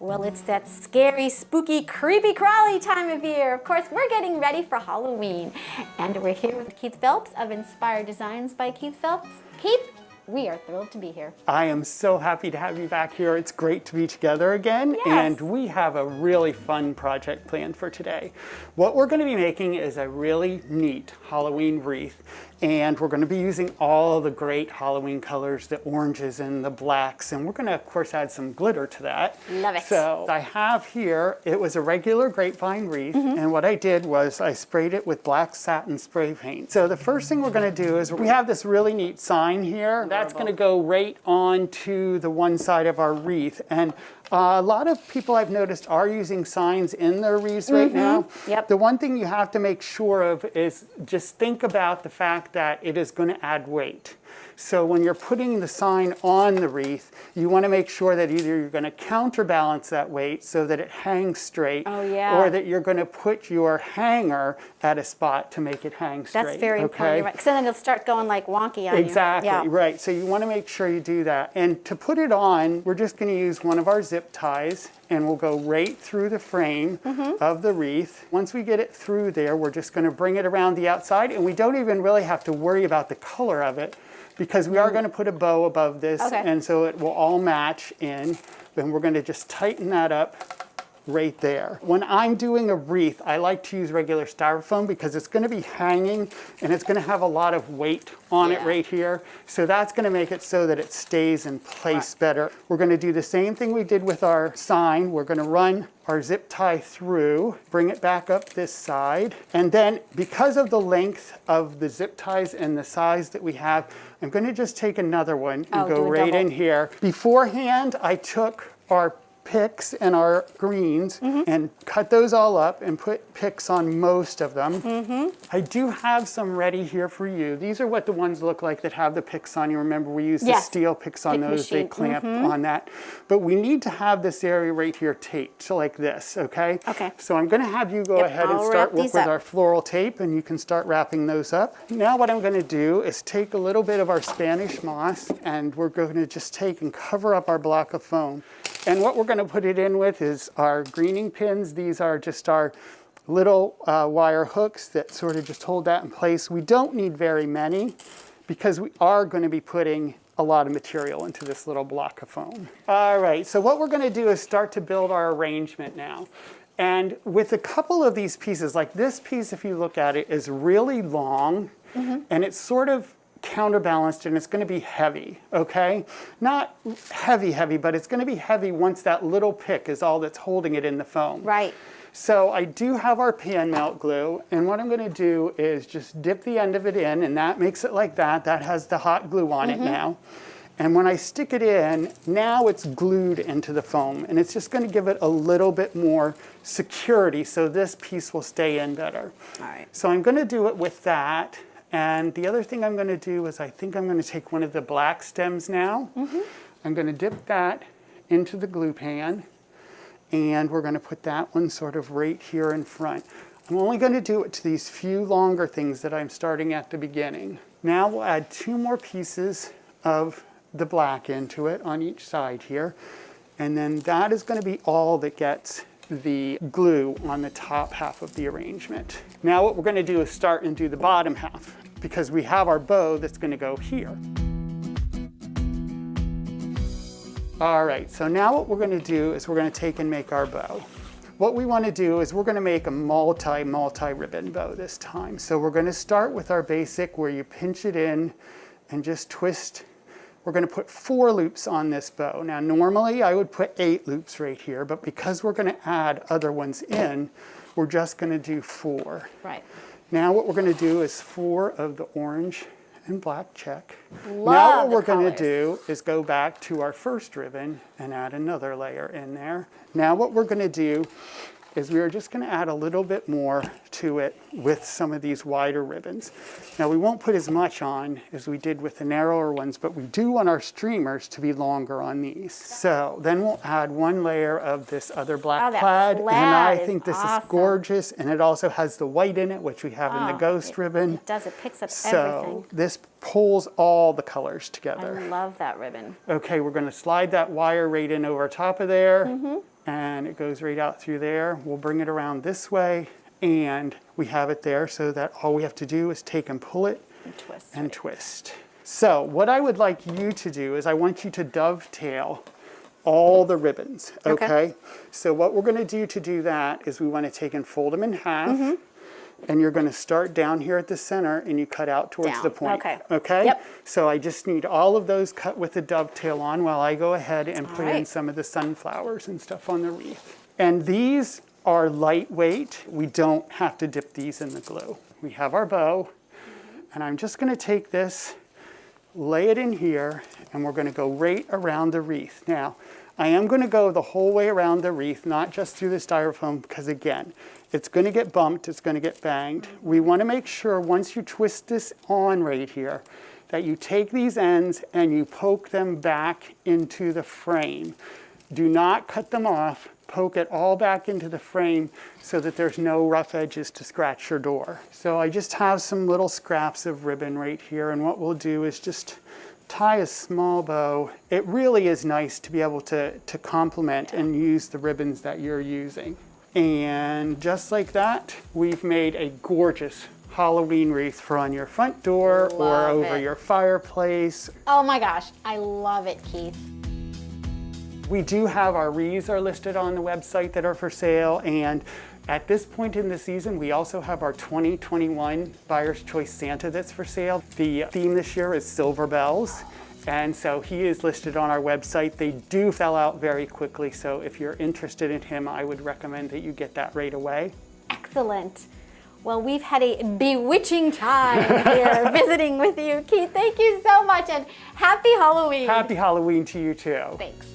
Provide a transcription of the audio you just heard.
Well, it's that scary, spooky, creepy crawly time of year. Of course, we're getting ready for Halloween. And we're here with Keith Phelps of Inspired Designs by Keith Phelps. Keith, we are thrilled to be here. I am so happy to have you back here. It's great to be together again. Yes. And we have a really fun project planned for today. What we're going to be making is a really neat Halloween wreath. And we're going to be using all the great Halloween colors, the oranges and the blacks. And we're going to, of course, add some glitter to that. Love it. So I have here, it was a regular grapevine wreath. And what I did was I sprayed it with black satin spray paint. So the first thing we're going to do is we have this really neat sign here. That's going to go right onto the one side of our wreath. And a lot of people I've noticed are using signs in their wreaths right now. Yep. The one thing you have to make sure of is just think about the fact that it is going to add weight. So when you're putting the sign on the wreath, you want to make sure that either you're going to counterbalance that weight so that it hangs straight, or that you're going to put your hanger at a spot to make it hang straight. That's very important, right? Because then it'll start going like wonky on you. Exactly, right. So you want to make sure you do that. And to put it on, we're just going to use one of our zip ties, and we'll go right through the frame of the wreath. Once we get it through there, we're just going to bring it around the outside, and we don't even really have to worry about the color of it, because we are going to put a bow above this, and so it will all match in. Then we're going to just tighten that up right there. When I'm doing a wreath, I like to use regular styrofoam because it's going to be hanging and it's going to have a lot of weight on it right here. So that's going to make it so that it stays in place better. We're going to do the same thing we did with our sign. We're going to run our zip tie through, bring it back up this side, and then because of the length of the zip ties and the size that we have, I'm going to just take another one and go right in here. Beforehand, I took our picks and our greens and cut those all up and put picks on most of them. I do have some ready here for you. These are what the ones look like that have the picks on. You remember we used the steel picks on those. Machine. They clamp on that. But we need to have this area right here taped, so like this, okay? Okay. So I'm going to have you go ahead and start with our floral tape, and you can start wrapping those up. Now what I'm going to do is take a little bit of our Spanish moss, and we're going to just take and cover up our block of foam. And what we're going to put it in with is our greening pins. These are just our little wire hooks that sort of just hold that in place. We don't need very many because we are going to be putting a lot of material into this little block of foam. All right, so what we're going to do is start to build our arrangement now. And with a couple of these pieces, like this piece, if you look at it, is really long, and it's sort of counterbalanced, and it's going to be heavy, okay? Not heavy, but it's going to be heavy once that little pick is all that's holding it in the foam. Right. So I do have our pan melt glue, and what I'm going to do is just dip the end of it in, and that makes it like that. That has the hot glue on it now. And when I stick it in, now it's glued into the foam, and it's just going to give it a little bit more security so this piece will stay in better. All right. So I'm going to do it with that. And the other thing I'm going to do is I think I'm going to take one of the black stems now. I'm going to dip that into the glue pan, and we're going to put that one sort of right here in front. I'm only going to do it to these few longer things that I'm starting at the beginning. Now we'll add 2 more pieces of the black into it on each side here, and then that is going to be all that gets the glue on the top half of the arrangement. Now what we're going to do is start and do the bottom half, because we have our bow that's going to go here. All right, so now what we're going to do is we're going to take and make our bow. What we want to do is we're going to make a multi-ribbon bow this time. So we're going to start with our basic where you pinch it in and just twist. We're going to put 4 loops on this bow. Now normally I would put 8 loops right here, but because we're going to add other ones in, we're just going to do 4. Right. Now what we're going to do is 4 of the orange and black check. Now what we're going to do is go back to our first ribbon and add another layer in there. Now what we're going to do is we are just going to add a little bit more to it with some of these wider ribbons. Now we won't put as much on as we did with the narrower ones, but we do want our streamers to be longer on these. So then we'll add one layer of this other black that plaid, and plaid I think this awesome. is gorgeous, and it also has the white in it, which we have in the ghost ribbon. It does, it picks up So everything. this pulls all the colors I together. love that ribbon. Okay, we're gonna slide that wire right in over top of there, and it goes right out through there. We'll bring it around this way, and we have it there so that all we have to do is take and pull it And twist. and twist. So what I would like you to do is I want you to dovetail all the ribbons, okay? So what we're gonna do to do that is we wanna take and fold them in half, and you're gonna start down here at the center and you cut out towards Down, the point. okay. Okay? Yep. So I just need all of those cut with the dovetail on while I go ahead and put in right. some of the sunflowers and stuff on the wreath. And these are lightweight. We don't have to dip these in the glue. We have our bow, and I'm just gonna take this, lay it in here, and we're gonna go right around the wreath. Now, I am gonna go the whole way around the wreath, not just through the styrofoam, because again, it's gonna get bumped, it's gonna get banged. We wanna make sure once you twist this on right here, that you take these ends and you poke them back into the frame. Do not cut them off, poke it all back into the frame so that there's no rough edges to scratch your door. So I just have some little scraps of ribbon right here, and what we'll do is just tie a small bow. It really is nice to be able to complement and use the ribbons that you're using. And just like that, we've made a gorgeous Halloween wreath for on your front door or Love over it. your fireplace. Oh my gosh, I love it, Keith. We do have our wreaths are listed on the website that are for sale, and at this point in the season, we also have our 2021 Buyer's Choice Santa that's for sale. The theme this year is Silver Bells, and so he is listed on our website. They do sell out very quickly, so if you're interested in him, I would recommend that you get that right away. Excellent. Well, we've had a bewitching time here visiting with you, Keith. Thank you so much, and happy Halloween. Happy Halloween to you too. Thanks.